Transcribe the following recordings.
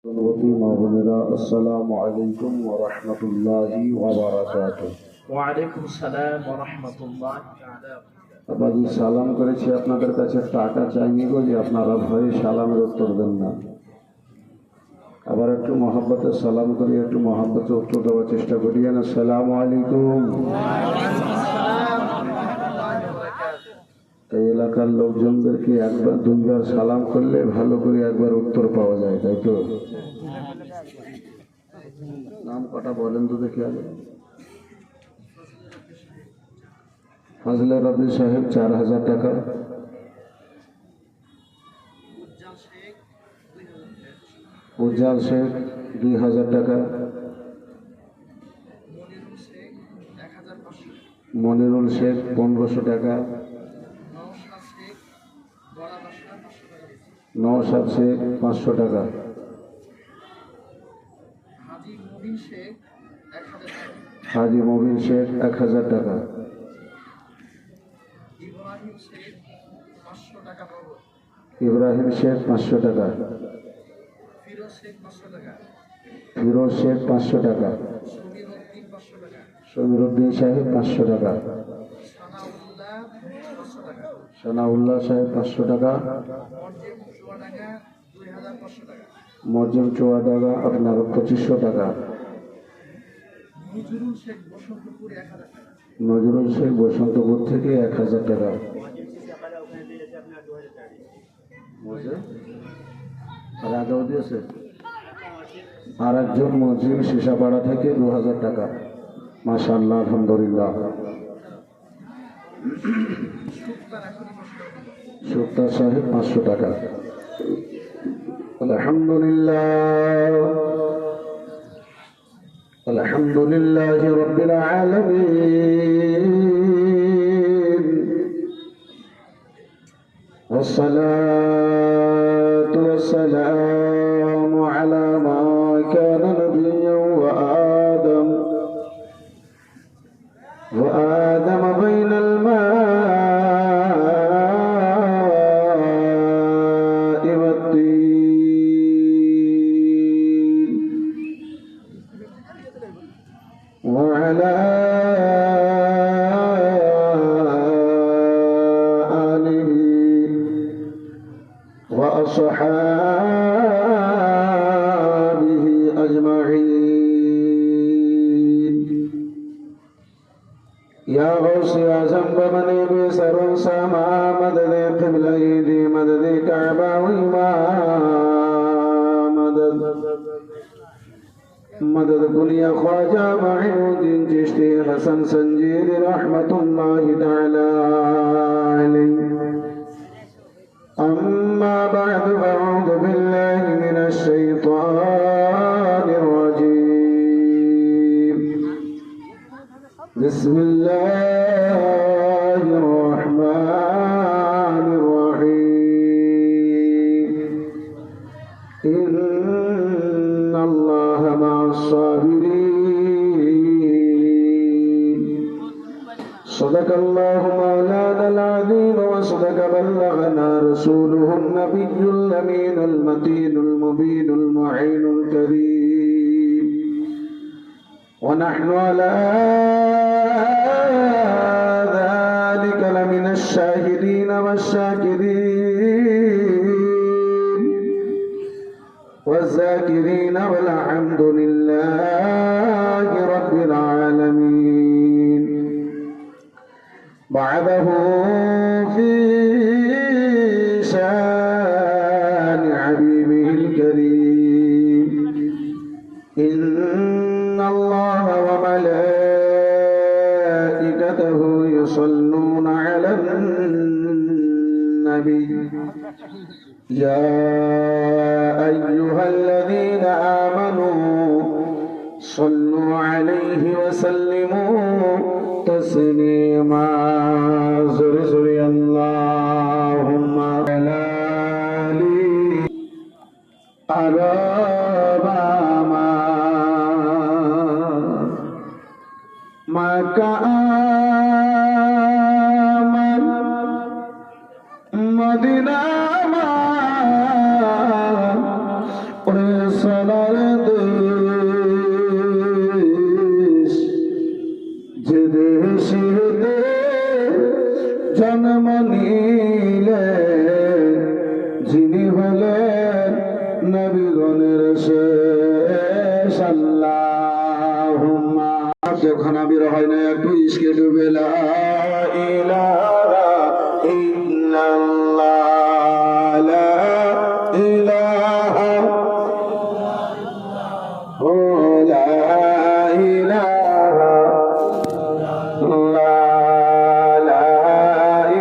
আসসালামু আলাইকুম ওয়া রাহমাতুল্লাহি ওয়া বারাকাতুহু। ওয়া আলাইকুম আসসালাম ওয়া রাহমাতুল্লাহি তাআলা। আবাদি সালাম করেছি, আপনাদের কাছে টাকা চাইনি গো যে আপনারা ভয়ে সালামের উত্তর দেন না। আবার একটু মহব্বতে সালাম করি, একটু মহব্বতে উত্তর দেওয়ার চেষ্টা করি। আসসালামু আলাইকুম। এই এলাকার লোকজনদেরকে একবার দুইবার সালাম করলে ভালো করে একবার উত্তর পাওয়া যায়, তাই তো? নাম কটা বলেন তো দেখি আগে। ফজলে রবি সাহেব 4000 টাকা, উজ্জাল শেখ 2000 টাকা, মনিরুল শেখ 1500 টাকা, নওশাদ শেখ 500 টাকা, হাজি মুবিন শেখ 1000 টাকা, ইব্রাহিম শেখ 500 টাকা, ফিরোজ শেখ 500 টাকা, সমীরউদ্দিন সাহেব 500 টাকা, সানাউল্লাহ সাহেব 500 টাকা, মরজম চুয়াডাঙ্গা আপনার 2500 টাকা, নজরুল শেখ বসন্তপুর থেকে 1000 টাকা, আর আগেও দিয়েছে। আর একজন মজিম শিশাপাড়া থেকে 2000 টাকা। মাশাআল্লাহ, আলহামদুলিল্লাহ। সুক্তার সাহেব 500 টাকা। আলহামদুলিল্লাহ, আলহামদুলিল্লাহ রাব্বিল আলামিন, والصلاة والسلام على ما كان نبيا وآدم بين الماء والطين وعلى آله وأصحابه أجمعين. يا غوث يا ذنب من بسر سما مدد قبل ايدي مدد كعبة وإمام مدد كل يا خواجة معين الدين چشتی حسن سنجير رحمة الله تعالى عليه. أما بعد فأعوذ بالله من الشيطان الرجيم. بسم الله الرحمن الرحيم. إن الله مع الصابرين. صدق الله مولانا العظيم وصدق بلغنا رسوله النبي الأمين المتين المبين المعين الكريم. ونحن على ذلك لمن الشاهدين والشاكرين والذاكرين والحمد لله رب العالمين. بعده في شان حبيبه الكريم. إن الله وملائكته يصلون على النبي يا أيها الذين آمنوا صلوا عليه وسلموا تسليما. زرزري اللهم على أربما مكامل مدينة সোনার দেশ, যে দেশেতে জন্ম নিলে যিনি হলেন নবীগণের শেষ। আল্লাহুম্মা যখন আবির হয় না একটু ইশকে ডুবে লা ইলাহা ইল্লাল্লাহ, লা ইলাহা ও লা ইলাহা লা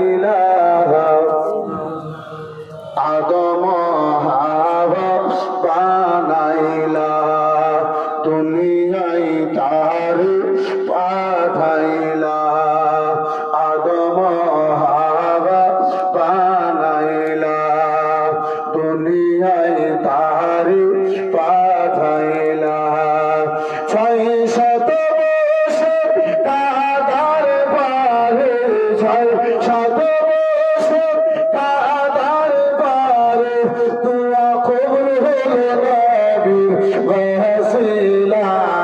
ইলাহা। আদম হাওয়া বানাইলা, দুনিয়ায় তার পাঠাইলা। আদম হাওয়া বানাইলা, দুনিয়ায় তার পাঠাইলা। 600 বছর কাদার পারে, 600 বছর কাদার পারে, দোয়া কবুল হলো নবীর ওসিলায়।